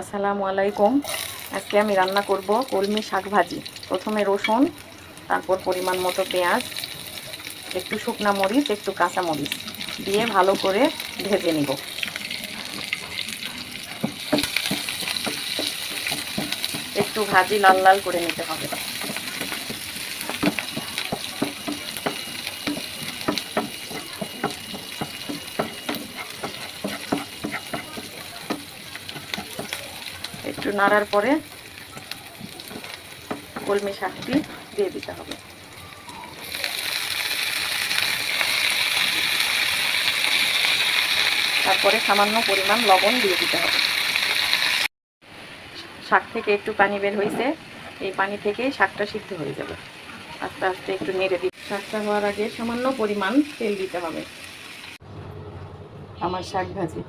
আসসালামু আলাইকুম। আজকে আমি রান্না করব কলমি শাক ভাজি। প্রথমে রসুন, তারপর পরিমাণ মতো পেঁয়াজ, একটু শুকনা মরিচ, একটু কাঁচা মরিচ দিয়ে ভালো করে ভেজে নিব। একটু ভাজি লাল লাল করে নিতে হবে। একটু নাড়ার পরে কলমি শাকটি দিয়ে দিতে হবে। তারপরে সামান্য পরিমাণ লবণ দিয়ে দিতে হবে। শাক থেকে একটু পানি বের হয়েছে, এই পানি থেকেই শাকটা সিদ্ধ হয়ে যাবে। আস্তে আস্তে একটু নেড়ে দিই। শাকটা হওয়ার আগে সামান্য পরিমাণ তেল দিতে হবে। আমার শাক ভাজি